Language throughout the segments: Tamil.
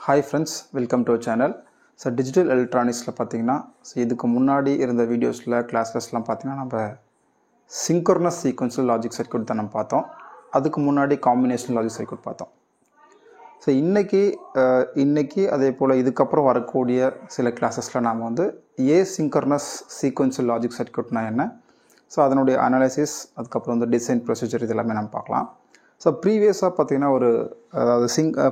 Hi friends, welcome to our channel. So digital electronics la pathina so idukku munnadi irundha videos la classes la pathina namba synchronous sequential logic circuit da nam paathom adukku munnadi combination logic circuit paathom so இன்னைக்கு அதே போல இதுக்கு அப்புறம் வரக்கூடிய சில கிளாसेसல நாம வந்து asynchronous sequential logic circuit னா என்ன so அதனுடைய அனாலிசிஸ் அதுக்கு அப்புறம் வந்து டிசைன் ப்ரொசீஜர் இதெல்லாம் நாம பார்க்கலாம் so previous பாத்தீங்கன்னா ஒரு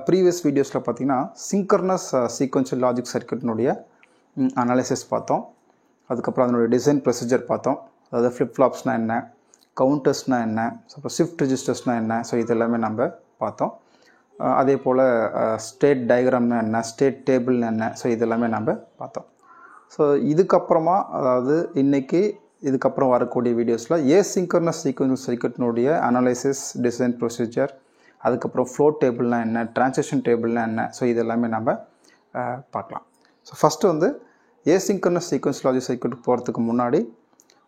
previous videosல பாத்தீங்கன்னா synchronous sequential logic circuit னுடைய அனாலிசிஸ் பார்த்தோம் அதுக்கு அப்புறம் அதனுடைய டிசைன் ப்ரொசீஜர் பார்த்தோம் அதாவது flip flops னா என்ன counters னா என்ன so shift registers னா என்ன so இதெல்லாம் நாம பார்த்தோம் அதே போல ஸ்டேட் டயகிராம் என்ன ஸ்டேட் டேபிள் என்ன சோ இதெல்லாம் நாம பார்த்தோம் சோ இதுக்கு அப்புறமா அதாவது இன்னைக்கு இதுக்கு அப்புறம் வரக்கூடிய வீடியோஸ்ல asynchronous sequential circuit னுடைய அனாலிசிஸ் டிசைன் ப்ரொசீஜர் அதுக்கு அப்புறம் ஃப்ளோ டேபிள்னா என்ன ட்ரான்சிஷன் டேபிள்னா என்ன சோ இதெல்லாம் நாம பார்க்கலாம் சோ ஃபர்ஸ்ட் வந்து asynchronous sequential logic circuit போறதுக்கு முன்னாடி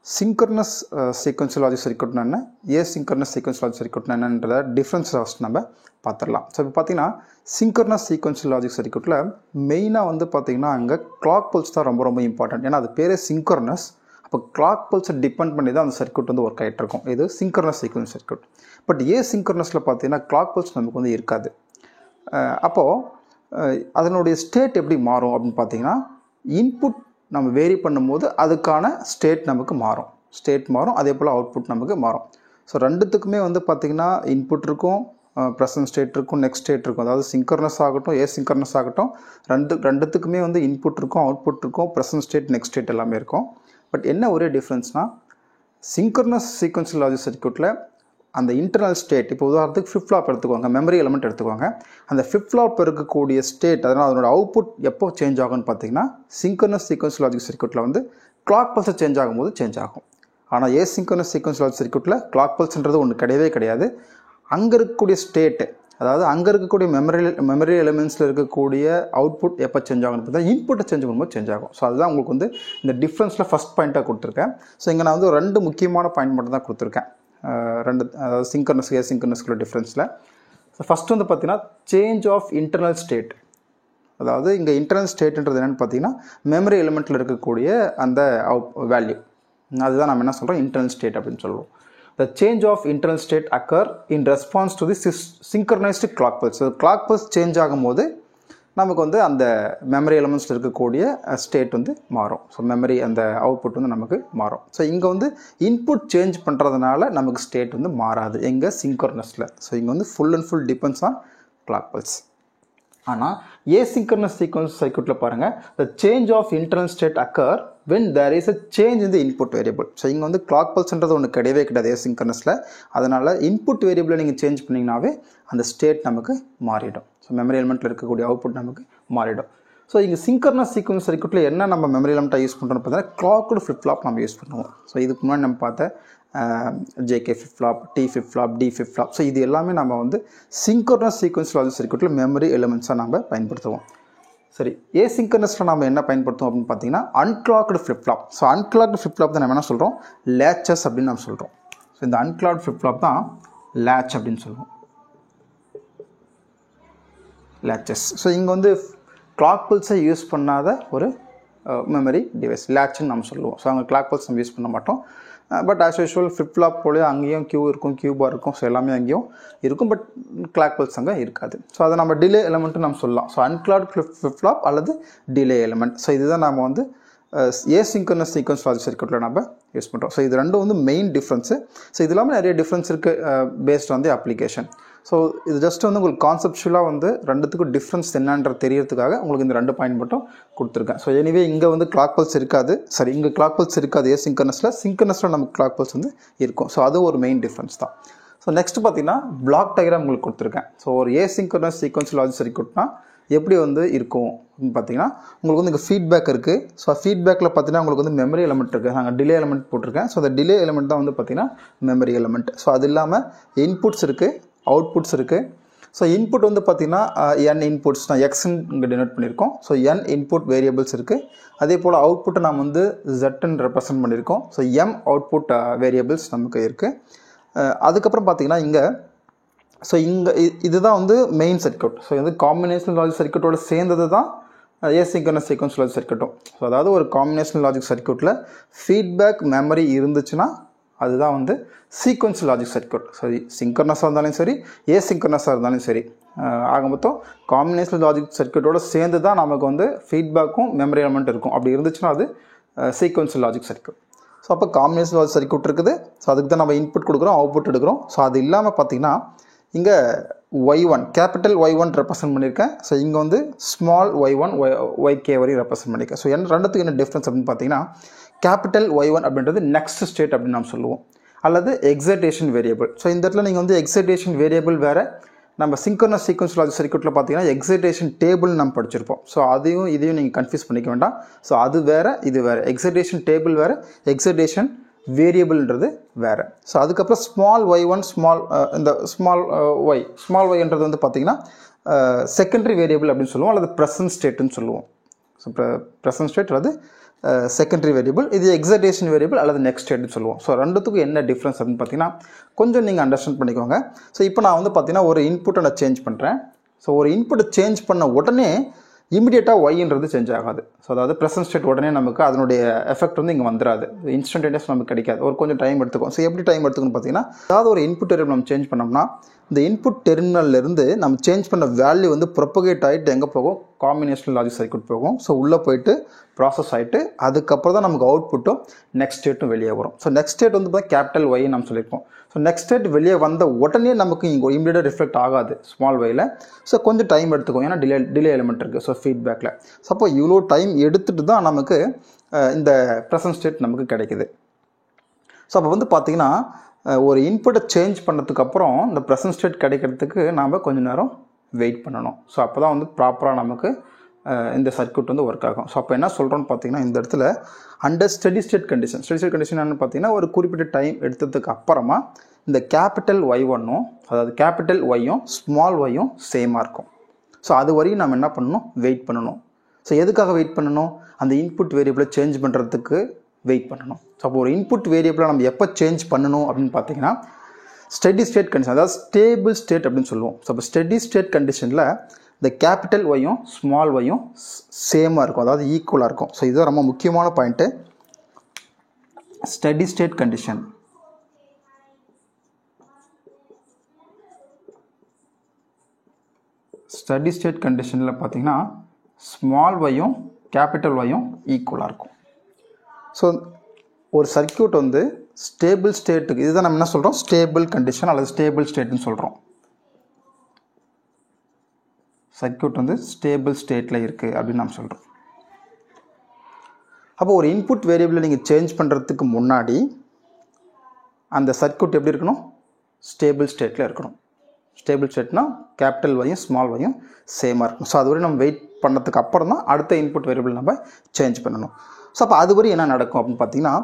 synchronous sequential logic circuit னா என்ன asynchronous sequential logic circuit னா என்னன்றத டிஃபரன்ஸ் ஃபர்ஸ்ட் நம்ம பார்த்தறலாம் சோ இப்போ பாத்தீங்கன்னா synchronous sequential logic circuitல மெயினா வந்து பாத்தீங்கன்னா அங்க clock pulse தான் ரொம்ப இம்பார்ட்டன்ட் ஏனா அது பேரே synchronous அப்ப clock pulse டிபெண்ட் பண்ணி தான் அந்த சர்க்யூட் வந்து வர்க் ஆயிட்டு இருக்கும் இது synchronous sequential circuit பட் asynchronousல பாத்தீங்கன்னா clock pulse நமக்கு வந்து இருக்காது அப்போ அதனுடைய ஸ்டேட் எப்படி மாறும் அப்படினு பாத்தீங்கன்னா இன்புட் நம்ம வேரி பண்ணும்போது அதுக்கான ஸ்டேட் நமக்கு மாறும் அதே போல அவுட்புட் நமக்கு மாறும் சோ ரெண்டுத்துக்குமே வந்து பாத்தீங்கன்னா இன்புட் இருக்கும் பிரசன்ட் ஸ்டேட் இருக்கும் நெக்ஸ்ட் ஸ்டேட் இருக்கும் அதாவது synchronous ஆகட்டும் asynchronous ஆகட்டும் ரெண்டுத்துக்குமே வந்து இன்புட் இருக்கும் அவுட்புட் இருக்கும் பிரசன்ட் ஸ்டேட் நெக்ஸ்ட் ஸ்டேட் எல்லாமே இருக்கும் பட் என்ன ஒரே டிஃபரன்ஸ்னா synchronous sequential logic circuitல அந்த இன்டர்னல் ஸ்டேட் இப்போ உதாரணத்துக்கு flip flop எடுத்துக்கோங்க மெமரி எலிமெண்ட் எடுத்துக்கோங்க அந்த flip flop இருக்கக்கூடிய ஸ்டேட் அதனால அதோட அவுட்புட் எப்போ சேஞ்ச் ஆகும்னு பாத்தீங்கன்னா synchronous sequential logic circuitல வந்து clock pulse சேஞ்ச் ஆகும்போது சேஞ்ச் ஆகும் ஆனா asynchronous sequential logic circuitல clock pulseன்றது ஒன்னு கிடையாது அங்க இருக்கக்கூடிய ஸ்டேட் அதாவது அங்க இருக்கக்கூடிய மெமரி எலிமெண்ட்ஸ்ல இருக்கக்கூடிய அவுட்புட் எப்ப சேஞ்ச் ஆகும்னு பார்த்தா இன்புட் சேஞ்ச் பண்ணும்போது சேஞ்ச் ஆகும் சோ அதுதான் உங்களுக்கு வந்து இந்த டிஃபரன்ஸ்ல ஃபர்ஸ்ட் பாயிண்டா கொடுத்திருக்கேன் சோ இங்க நான் வந்து ரெண்டு முக்கியமான பாயிண்ட் மட்டும் தான் கொடுத்திருக்கேன் ரெண்டு synchronous asynchronous டிஃபரன்ஸ்ல சோ ஃபர்ஸ்ட் வந்து பாத்தீங்கன்னா சேஞ்ச் ஆஃப் இன்டர்னல் ஸ்டேட் அதாவது இங்க இன்டர்னல் ஸ்டேட்ன்றது என்னன்னு பாத்தீங்கன்னா மெமரி எலிமெண்ட்ல இருக்கக்கூடிய அந்த வேல்யூ அதுதான் நாம என்ன சொல்றோம் இன்டர்னல் ஸ்டேட் அப்படினு சொல்றோம் the change of internal state occur in response to the synchronized clock pulse so clock pulse change ஆகும்போது நமக்கு வந்து அந்த மெமரி எலிமெண்ட்ஸ்ல இருக்கக்கூடிய ஸ்டேட் வந்து மாறும் சோ மெமரி அந்த அவுட்புட் வந்து நமக்கு மாறும் சோ இங்க வந்து இன்புட் சேஞ்ச் பண்றதனால நமக்கு ஸ்டேட் வந்து மாறாது எங்க synchronousல சோ இங்க வந்து full and full depends on clock pulse ஆனா asynchronous sequential circuitல பாருங்க the change of internal state occur when there is a change in the input variable so இங்க வந்து clock pulseன்றது ஒன்னு கிடையாது asynchronousல அதனால input variable நீங்க சேஞ்ச் பண்ணீங்கனாவே அந்த ஸ்டேட் நமக்கு மாறிடும் so memory elementல இருக்கக்கூடிய output நமக்கு மாறிடும் so இங்க synchronous sequential circuitல என்ன நம்ம memory element யூஸ் பண்றோம்னு பார்த்தா clocked flip flop நம்ம யூஸ் பண்ணுவோம் so இதுக்கு முன்னாடி நம்ம பார்த்த JK flip flop T flip flop D flip flop so இது எல்லாமே நாம வந்து synchronous sequential logic circuitல memory elements நாம பயன்படுத்துவோம் சரி asynchronousல நாம என்ன பயன்படுத்துவோம் அப்படினு பாத்தீங்கன்னா unclocked flip flop so unclocked flip flop தான் நாம என்ன சொல்றோம் latches அப்படினு நாம சொல்றோம் so இந்த unclocked flip flop தான் latch அப்படினு சொல்றோம் latches so இங்க வந்து clock pulse யூஸ் பண்ணாத ஒரு memory device latch ன்னு நாம சொல்லுவோம் so அங்க clock pulse நம்ம யூஸ் பண்ண மாட்டோம் but as usual flip flop போல அங்கேயும் Q இருக்கும் Q bar இருக்கும் so எல்லாமே அங்கேயும் இருக்கும் but clock pulse அங்க இருக்காது so அத நம்ம delay element ன்னு நாம சொல்லலாம் so unclocked flip flop அல்லது delay element so இதுதான் நாம வந்து asynchronous sequential logic circuitல நாம யூஸ் பண்றோம் so இது ரெண்டும் வந்து மெயின் டிஃபரன்ஸ் so இதெல்லாம் நிறைய டிஃபரன்ஸ் இருக்கு based on the application so இது ஜஸ்ட் வந்து உங்களுக்கு கான்செப்சுவலா வந்து ரெண்டுத்துக்கும் டிஃபரன்ஸ் என்னன்ற தெரியறதுக்காக உங்களுக்கு இந்த ரெண்டு பாயிண்ட் மட்டும் கொடுத்திருக்கேன் so anyway இங்க வந்து clock pulse இருக்காது சரி இங்க clock pulse இருக்காது synchronousல நமக்கு clock pulse வந்து இருக்கும் so அது ஒரு மெயின் டிஃபரன்ஸ் தான் so நெக்ஸ்ட் பாத்தீங்கன்னா பிளாக் டயகிராம் உங்களுக்கு கொடுத்திருக்கேன் so ஒரு asynchronous sequential logic circuitனா எப்படி வந்து இருக்கும் ன்னு பாத்தீங்கன்னா உங்களுக்கு வந்து இங்க ஃபீட்பேக் இருக்கு சோ ஃபீட்பேக்ல பாத்தீங்கன்னா உங்களுக்கு வந்து மெமரி எலிமெண்ட் இருக்கு நாங்க டிலே எலிமெண்ட் போட்டுருக்கேன் சோ அந்த டிலே எலிமெண்ட் தான் வந்து பாத்தீங்கன்னா மெமரி எலிமெண்ட் சோ அது இல்லாம இன்புட்ஸ் இருக்கு அவுட்புட்ஸ் இருக்கு சோ இன்புட் வந்து பாத்தீங்கன்னா n இன்புட்ஸ் நான் x ன்னு டினோட் பண்ணிருக்கோம் சோ n இன்புட் வேரியபிள்ஸ் இருக்கு அதே போல அவுட்புட் நாம வந்து z ன்னு ரெப்ரசன்ட் பண்ணிருக்கோம் சோ m அவுட்புட் வேரியபிள்ஸ் நமக்கு இருக்கு அதுக்கு அப்புறம் பாத்தீங்கன்னா இங்க ஸோ இதுதான் வந்து மெயின் சர்க்யூட். ஸோ வந்து காம்பினேஷனல் லாஜிக் சர்க்யூட்டோட சேர்ந்தது தான் ஏசிங்க்ரனஸ் சீக்வன்ஸ் லாஜிக் சர்க்யூட்டும். ஸோ அதாவது ஒரு காம்பினேஷனல் லாஜிக் சர்க்யூட்டில் ஃபீட்பேக் மெமரி இருந்துச்சுன்னா அதுதான் வந்து சீக்வன்ஸ் லாஜிக் சர்க்யூட். சரி, சிங்க்ரனஸாக இருந்தாலும் சரி, ஏசிங்க்ரனஸாக இருந்தாலும் சரி, ஆக மொத்தம் காம்பினேஷனல் லாஜிக் சர்க்யூட்டோட சேர்ந்து தான் நமக்கு வந்து ஃபீட்பேக்கும் மெமரி எலமெண்ட் இருக்கும். அப்படி இருந்துச்சுன்னா அது சீக்வன்ஸ் லாஜிக் சர்க்யூட். ஸோ அப்போ காம்பினேஷனல் லாஜிக் சர்க்யூட் இருக்குது. ஸோ அதுக்கு தான் நம்ம இன்புட் கொடுக்குறோம், அவுட்புட் எடுக்கிறோம். ஸோ அது இல்லாமல் பார்த்தீங்கன்னா இங்கே Y1 கேபிட்டல் Y1 ரெப்ரசன்ட் பண்ணியிருக்கேன். ஸோ இங்கே வந்து ஸ்மால் Y1 YK வரையும் ரெப்ரசன்ட் பண்ணியிருக்கேன். ஸோ ரெண்டுத்துக்கு என்ன டிஃப்ரென்ஸ் அப்படின்னு பார்த்தீங்கன்னா, கேபிட்டல் Y1 அப்படின்றது நெக்ஸ்ட் ஸ்டேட் அப்படின்னு நம்ம சொல்லுவோம், அல்லது எக்ஸைட்டேஷன் வேரியபிள். ஸோ இந்த இடத்துல நீங்கள் வந்து எக்ஸைட்டேஷன் வேரியபிள் வேறு, நம்ம சிங்க்ரனஸ் சீக்வன்ஸ் லாஜிக் சர்க்யூட்டில் பார்த்தீங்கன்னா எக்ஸைட்டேஷன் டேபிள் நம்ம படிச்சிருப்போம். ஸோ இதையும் நீங்கள் கன்ஃபியூஸ் பண்ணிக்க வேண்டாம். ஸோ அது வேறு, இது வேறு. எக்ஸைட்டேஷன் டேபிள் வேறு, எக்ஸைட்டேஷன் வேரியபிள்ன்றது வேறு. ஸோ அதுக்கப்புறம் ஸ்மால் Y1 இந்த ஸ்மால் ஒய்ன்றது வந்து பார்த்திங்கன்னா செகண்டரி வேரியபிள் அப்படின்னு சொல்லுவோம், அல்லது ப்ரெசன்ட் ஸ்டேட்டுன்னு சொல்லுவோம். ஸோ ப்ரெசன்ட் ஸ்டேட் அல்லது செகண்டரி வேரியபிள், இது எக்ஸைட்டேஷன் வேரியபிள் அல்லது நெக்ஸ்ட் ஸ்டேட்னு சொல்லுவோம். ஸோ ரெண்டுத்துக்கும் என்ன டிஃப்ரென்ஸ் அப்படின்னு பார்த்தீங்கன்னா கொஞ்சம் நீங்கள் அண்டர்ஸ்டாண்ட் பண்ணிக்கோங்க. ஸோ இப்போ நான் வந்து பார்த்தீங்கன்னா ஒரு இன்புட்டை நான் சேஞ்ச் பண்ணுறேன். ஸோ ஒரு இன்புட்டை சேஞ்ச் பண்ண உடனே இமீடியட்டாக ஒய்ன்றது சேஞ்ச் ஆகாது. ஸோ அதாவது ப்ரெசன்ட் ஸ்டேட் உடனே நமக்கு அதனுடைய எஃபெக்ட் வந்து இங்கே வந்துடாது, இன்ஸ்டன்டேனியஸ் நமக்கு கிடைக்காது, ஒரு கொஞ்சம் டைம் எடுத்துக்கும். ஸோ எப்படி டைம் எடுத்துக்கணும்னு பார்த்தீங்கன்னா, அதாவது ஒரு இன்புட் டெர்மினல் நம்ம சேஞ்ச் பண்ணோம்னா இந்த இன்புட் டெர்மினல்லேருந்து நம்ம சேஞ்ச் பண்ண வேல்யூ வந்து ப்ரொபகேட் ஆகிட்டு எங்கே போகும், காம்பினேஷனல் லாஜிக் சர்க்யூட் போகும். ஸோ உள்ளே போயிட்டு ப்ராசஸ் ஆகிட்டு அதுக்கப்புறம் தான் நமக்கு அவுட்புட்டும் நெக்ஸ்ட் ஸ்டேட்டும் வெளியே வரும். ஸோ நெக்ஸ்ட் ஸ்டேட் வந்து பார்த்தா கேபிட்டல் ஒய் நம்ம சொல்லியிருப்போம். ஸோ நெக்ஸ்ட் ஸ்டேட் வெளியே வந்த உடனே நமக்கு இங்கே இமீடியட்டாக ரிஃப்ளெக்ட் ஆகாது ஸ்மால் ஒயில். ஸோ கொஞ்சம் டைம் எடுத்துக்கும், ஏன்னா டிலே எலிமெண்ட் இருக்குது. ஸோ ஃபீட்பேக்கில் சப்போ இவ்வளோ டைம் எடுத்துகிட்டு தான் நமக்கு இந்த ப்ரெசன்ட் ஸ்டேட் நமக்கு கிடைக்குது. ஸோ அப்போ வந்து பார்த்திங்கன்னா ஒரு இன்புட்டை சேஞ்ச் பண்ணதுக்கப்புறம் இந்த ப்ரெசன்ட் ஸ்டேட் கிடைக்கிறதுக்கு நாம் கொஞ்சம் நேரம் வெயிட் பண்ணணும். ஸோ அப்போ தான் வந்து ப்ராப்பராக நமக்கு இந்த சர்க்யூட் வந்து ஒர்க் ஆகும். ஸோ அப்போ என்ன சொல்கிறோன்னு பார்த்தீங்கன்னா, இந்த இடத்துல அண்டர் ஸ்டெடி ஸ்டேட் கண்டிஷன் என்னென்னு பார்த்தீங்கன்னா, ஒரு குறிப்பிட்ட டைம் எடுத்ததுக்கு அப்புறமா இந்த கேபிட்டல் Y1ம் அதாவது கேபிட்டல் ஒய்யும் ஸ்மால் ஒய்யும் சேமாக இருக்கும். ஸோ அது வரையும் நம்ம என்ன பண்ணணும், வெயிட் பண்ணணும். ஸோ எதுக்காக வெயிட் பண்ணணும், அந்த இன்புட் வேரியபிளை சேஞ்ச் பண்ணுறதுக்கு வெயிட் பண்ணணும். ஸோ அப்போ ஒரு இன்புட் வேரியபிளை நம்ம எப்போ சேஞ்ச் பண்ணணும் அப்படின்னு பார்த்தீங்கன்னா, ஸ்டெடி ஸ்டேட் கண்டிஷன், அதாவது ஸ்டேபிள் ஸ்டேட் அப்படின்னு சொல்லுவோம். ஸோ அப்போ ஸ்டெடி ஸ்டேட் கண்டிஷனில் இந்த கேபிட்டல் ஒய்யும் ஸ்மால் ஒய்யும் சேமாக இருக்கும், அதாவது ஈக்குவலாக இருக்கும். ஸோ இதுதான் ரொம்ப முக்கியமான point. Steady state condition, steady state கண்டிஷனில் பார்த்தீங்கன்னா ஸ்மால் ஒய்யும் கேபிட்டல் ஒய்யும் ஈக்குவலாக இருக்கும். ஸோ ஒரு சர்க்யூட் வந்து ஸ்டேபிள் ஸ்டேட்டுக்கு, இதுதான் நம்ம என்ன சொல்கிறோம், ஸ்டேபிள் கண்டிஷன் அல்லது ஸ்டேபிள் ஸ்டேட்னு சொல்கிறோம். சர்க்யூட் வந்து ஸ்டேபிள் ஸ்டேட்டில் இருக்குது அப்படின்னு நம்ம சொல்கிறோம். அப்போ ஒரு இன்புட் வேரியபிளை நீங்கள் சேஞ்ச் பண்ணுறதுக்கு முன்னாடி அந்த சர்க்யூட் எப்படி இருக்கணும், ஸ்டேபிள் ஸ்டேட்டில் இருக்கணும். ஸ்டேபிள் ஸ்டேட்னா கேபிட்டல் ஒய்யும் ஸ்மால் ஒய்யும் சேமாக இருக்கும். ஸோ அதுவரை நம்ம வெயிட் பண்ணதுக்கு அப்புறம் தான் அடுத்த இன்புட் வேரியபிள் நம்ம சேஞ்ச் பண்ணணும். ஸோ அப்போ அதுவரை என்ன நடக்கும் அப்படின்னு பார்த்தீங்கன்னா,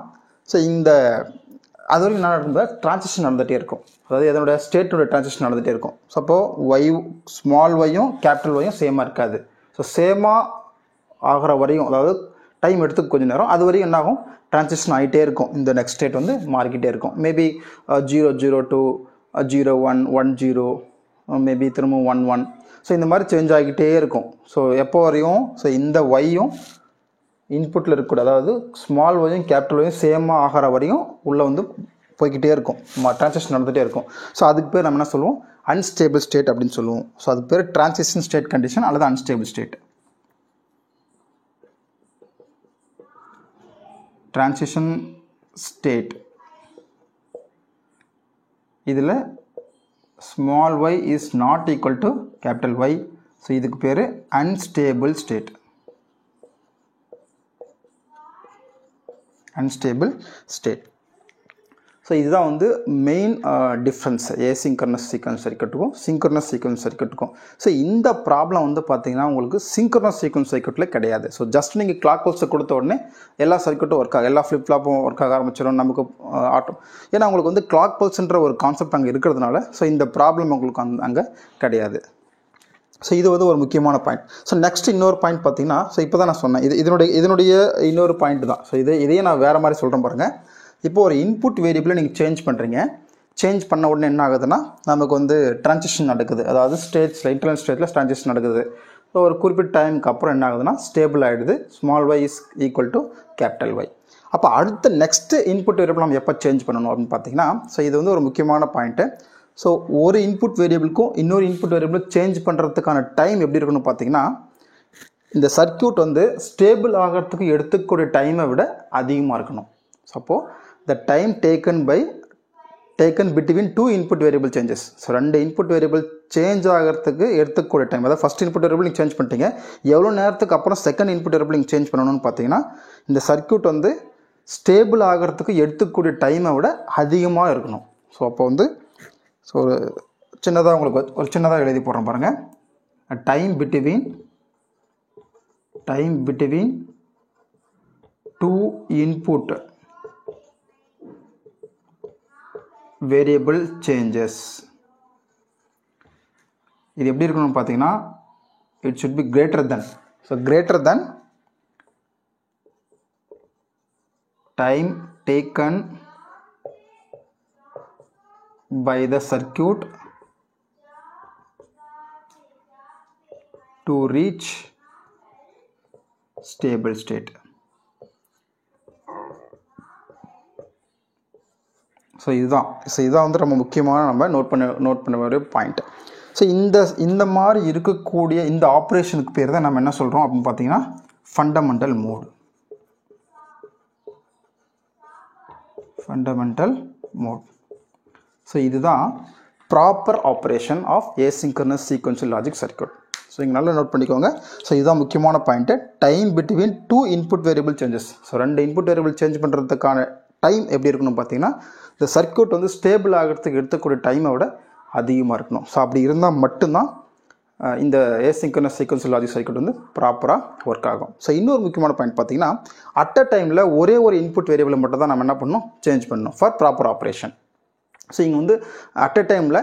ஸோ அது வரைக்கும் என்ன நடக்கும்போது டிரான்சிஷன் நடந்துகிட்டே இருக்கும், அதாவது அதனுடைய ஸ்டேட்டுடைய டிரான்சிஷன் நடந்துகிட்டே இருக்கும். ஸோ அப்போது ஸ்மால் ஒய்யும் கேபிட்டல் ஒய்யும் சேமாக இருக்காது. ஸோ சேமாக ஆகிற வரையும், அதாவது டைம் எடுத்து கொஞ்சம் நேரம், அது வரையும் என்ன ஆகும், டிரான்சிஷன் ஆகிட்டே இருக்கும். இந்த நெக்ஸ்ட் ஸ்டேட் வந்து மாறிக்கிட்டே இருக்கும். மேபி 0 to 0 1 1 0, மேபி திரும்ப 1 1. ஸோ இந்த மாதிரி சேஞ்ச் ஆகிக்கிட்டே இருக்கும். ஸோ எப்போ வரையும், ஸோ இந்த ஒய்யும் இன்புட்டில் இருக்கக்கூடாது, அதாவது ஸ்மால் ஒய்யும் கேபிட்டல் ஒய்யும் சேமாக ஆகிற வரையும் உள்ளே வந்து போய்கிட்டே இருக்கும், டிரான்சிஷன் நடந்துகிட்டே இருக்கும். ஸோ அதுக்கு பேர் நம்ம என்ன சொல்லுவோம், அன்ஸ்டேபிள் ஸ்டேட் அப்படின்னு சொல்லுவோம். ஸோ அதுக்கு பேர் டிரான்சிஷன் ஸ்டேட் கண்டிஷன் அல்லது அன்ஸ்டேபிள் ஸ்டேட். டிரான்சிஷன் ஸ்டேட் இதில் small Y is not equal to capital Y. So இதுக்கு பேர் unstable state. Unstable state. So இதுதான் வந்து மெயின் டிஃப்ரென்ஸ் ஏசிங்க்ரனஸ் சீக்வன்ஸ் சர்க்யூட்டுக்கும் சிங்க்ரனஸ் சீக்வன்ஸ் சர்க்யூட்டுக்கும். ஸோ இந்த ப்ராப்ளம் வந்து பார்த்தீங்கன்னா உங்களுக்கு சிங்க்ரனஸ் சீக்வன்ஸ் சர்க்யூட்டில் கிடையாது. ஸோ ஜஸ்ட் நீங்கள் கிளாக் பல்ஸை கொடுத்த உடனே எல்லா சர்க்யூட்டும் ஒர்க் ஆகும், எல்லா ஃப்ளிப் ஃப்ளாப்பும் ஒர்க் ஆக ஆரம்பிச்சிடும் நமக்கு ஆட்டோ. ஏன்னா உங்களுக்கு வந்து கிளாக் பல்ஸ்ன்ற ஒரு கான்செப்ட் அங்கே இருக்கிறதுனால ஸோ இந்த ப்ராப்ளம் உங்களுக்கு அங்கே கிடையாது. ஸோ இது வந்து ஒரு முக்கியமான பாயிண்ட். ஸோ நெக்ஸ்ட் இன்னொரு பாயிண்ட் பார்த்தீங்கன்னா, ஸோ இப்போ தான் நான் சொன்னேன், இதனுடைய இன்னொரு பாயிண்ட் தான். ஸோ இதையே நான் வேறு மாதிரி சொல்கிறேன் பாருங்கள். இப்போ ஒரு இன்புட் வேரியபிளை நீங்கள் சேஞ்ச் பண்ணுறீங்க. சேஞ்ச் பண்ண உடனே என்ன ஆகுதுன்னா நமக்கு வந்து ட்ரான்சிஷன் நடக்குது, அதாவது ஸ்டேட்ஸில் இன்டர்னல் ஸ்டேட்டில் ட்ரான்சிஷன் நடக்குது. ஸோ ஒரு குறிப்பிட்ட டைமுக்கு அப்புறம் என்ன ஆகுதுன்னா ஸ்டேபிள் ஆகிடுது, small y is equal to capital Y. அப்போ அடுத்த நெக்ஸ்ட்டு இன்புட் வேரியபிள் நம்ம எப்போ சேஞ்ச் பண்ணணும் அப்படின்னு பார்த்தீங்கன்னா, ஸோ இது வந்து ஒரு முக்கியமான பாயிண்ட்டு. ஸோ ஒரு இன்புட் வேரியபிளுக்கும் இன்னொரு இன்புட் வேரியபிள் சேஞ்ச் பண்ணுறதுக்கான டைம் எப்படி இருக்குன்னு பார்த்தீங்கன்னா, இந்த சர்க்யூட் வந்து ஸ்டேபிள் ஆகிறதுக்கு எடுத்துக்கூடிய டைமை விட அதிகமாக இருக்கணும். ஸோ அப்போது the time taken between two input variable changes. So ரெண்டு இன்புட் வேரியபிள் சேஞ்ச் ஆகிறதுக்கு எடுத்துக்கூடிய டைம், அதாவது ஃபஸ்ட் இன்புட் வேரியபிள் நீங்கள் சேஞ்ச் பண்ணிட்டீங்க, எவ்வளோ நேரத்துக்கு அப்புறம் செகண்ட் இன்புட் வேரியபிள் நீங்கள் சேஞ்ச் பண்ணணும்னு பார்த்தீங்கன்னா, இந்த சர்க்யூட் வந்து ஸ்டேபிள் ஆகிறதுக்கு எடுத்துக்கூடிய டைமை விட அதிகமாக இருக்கணும். ஸோ அப்போ வந்து ஸோ ஒரு சின்னதாக உங்களுக்கு ஒரு சின்னதாக எழுதி போடுறோம் பாருங்கள். Time between two input variable changes. இது எப்படி இருக்கணும்னு பார்த்தீங்கன்னா, it should be greater than. So greater than time taken by the circuit to reach stable state. So இதுதான் வந்து ரொம்ப முக்கியமான நம்ம நோட் பண்ண வேண்டிய பாயிண்ட். ஸோ இந்த மாதிரி இருக்கக்கூடிய இந்த ஆப்ரேஷனுக்கு பேர் தான் நம்ம என்ன சொல்கிறோம் அப்படின்னு பார்த்தீங்கன்னா ஃபண்டமெண்டல் மோட். ஸோ இதுதான் proper operation of asynchronous sequential logic circuit. So இங்கே நல்லா நோட் பண்ணிக்கோங்க. ஸோ இதுதான் முக்கியமான point, time between two input variable changes. So ரெண்டு இன்புட் வேரியபிள் சேஞ்ச் பண்ணுறதுக்கான டைம் எப்படி இருக்கணும் பார்த்தீங்கன்னா, இந்த சர்க்யூட் வந்து ஸ்டேபிள் ஆகிறதுக்கு எடுத்துக்கூடிய டைமை விட அதிகமாக இருக்கணும். ஸோ அப்படி இருந்தால் மட்டும்தான் இந்த ஏசிங்க்ரனஸ் சீக்வென்ஷியல் லாஜிக் சர்க்யூட் வந்து ப்ராப்பராக ஒர்க் ஆகும். ஸோ இன்னொரு முக்கியமான பாயிண்ட் பார்த்தீங்கன்னா, அட் அ டைமில் ஒரே ஒரு இன்புட் வேரியபிளை மட்டும் தான் நம்ம என்ன பண்ணணும், சேஞ்ச் பண்ணணும் ஃபார் ப்ராப்பர் ஆப்ரேஷன். ஸோ இங்கே வந்து அட் அ டைமில்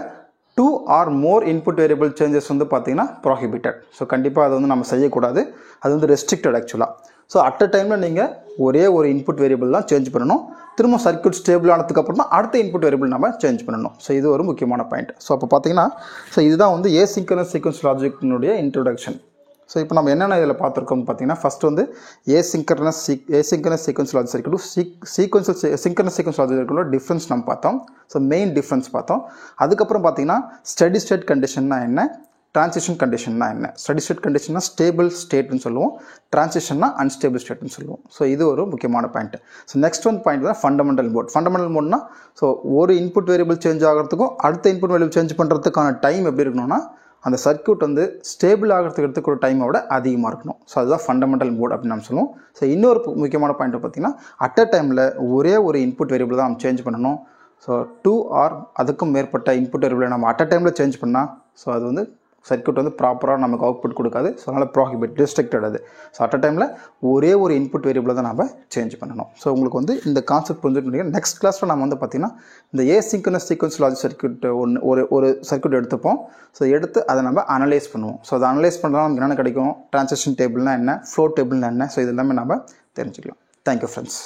2 or more input variable changes வந்து பார்த்தீங்கன்னா ப்ராஹிபிட்டட். ஸோ கண்டிப்பாக அதை வந்து நம்ம செய்யக்கூடாது, அது வந்து ரெஸ்ட்ரிக்டட் ஆக்சுவலாக. ஸோ அட் அ டைமில் நீங்கள் ஒரே ஒரு இன்புட் வேரியபிள் தான் சேஞ்ச் பண்ணணும். திரும்ப சர்க்யூட் ஸ்டேபிள் ஆனதுக்கப்புறம் தான் அடுத்த இன்புட் வேரியபிள் நம்ம சேஞ்ச் பண்ணணும். ஸோ இது ஒரு முக்கியமான பாயிண்ட். ஸோ அப்போ பார்த்தீங்கன்னா, ஸோ இதுதான் வந்து ஏசிங்க்ரனஸ் சீக்வென்ஷியல் லாஜிக்கினுடைய இன்ட்ரோடக்ஷன். ஸோ இப்போ நம்ம என்னென்ன இதில் பார்த்துருக்கோம்னு பார்த்தீங்கன்னா, ஃபஸ்ட்டு வந்து asynchronous sequential logic circuit synchronous sequential logic சர்க்யூட்டோட டிஃப்ரென்ஸ் நம்ம பார்த்தோம். ஸோ மெயின் டிஃப்ரென்ஸ் பார்த்தோம். அதுக்கப்புறம் பார்த்தீங்கன்னா ஸ்டெடி ஸ்டேட் கண்டிஷன்னா என்ன, ட்ரான்சிஷன் கண்டிஷன்னா என்ன. ஸ்டெடி ஸ்டேட் கண்டிஷன்னா ஸ்டேபிள் ஸ்டேட்னு சொல்லுவோம், ட்ரான்சிஷன்னா அன்ஸ்டேபிள் ஸ்டேட்னு சொல்லுவோம். ஸோ இது ஒரு முக்கியமான point. So next one point தான் ஃபண்டமெண்டல் மோட்னா, ஸோ ஒரு இன்புட் வேரியபிள் சேஞ்ச் ஆகிறதுக்கும் அடுத்த இன்புட் வேரியபிள் சேஞ்ச் பண்ணுறதுக்கான டைம் எப்படி இருக்கணும்னா, அந்த சர்க்யூட் வந்து ஸ்டேபிள் ஆகிறதுக்கு எடுத்துக்கிற டைமை விட அதிகமாக இருக்கணும். ஸோ அதுதான் ஃபண்டமெண்டல் மோட் அப்படின்னு நம்ம சொல்லுவோம். ஸோ இன்னொரு முக்கியமான பாயிண்ட் பார்த்தீங்கன்னா, அட் அ டைமில் ஒரே ஒரு இன்புட் வேரியபிள் தான் நம்ம சேஞ்ச் பண்ணணும். ஸோ 2 or அதுக்கும் மேற்பட்ட இன்புட் வேரியபிளை நம்ம அட் அ டைமில் சேஞ்ச் பண்ணால், ஸோ அது வந்து சர்க்யூட் வந்து ப்ராப்பராக நமக்கு அவுட்புட் கொடுக்காது. ஸோ அதனால் ப்ராஹிபிட், ரெஸ்ட்ரிக்டட் அது. ஸோ அட் அ டைமில் ஒரே ஒரு இன்புட் வேரியபிளை தான் நம்ம சேஞ்ச் பண்ணணும். ஸோ உங்களுக்கு வந்து இந்த கான்செப்ட் புரிஞ்சுட்டு நெக்ஸ்ட் கிளாஸில் நம்ம வந்து பார்த்திங்கன்னா இந்த ஏசிங்க்ரனஸ் சீக்வென்ஷியல் லாஜிக் சர்க்யூட் ஒரு சர்க்யூட் எடுத்துப்போம். ஸோ எடுத்து அதை நம்ம அனலைஸ் பண்ணுவோம். ஸோ அதை அனலைஸ் பண்ணுறதா நமக்கு என்னென்ன கிடைக்கும், ட்ரான்சிஷன் டேபிள்னா என்ன, ஃப்ளோ டேபிள்னா என்ன, ஸோ இது எல்லாமே நம்ம தெரிஞ்சுக்கலாம். Thank you friends.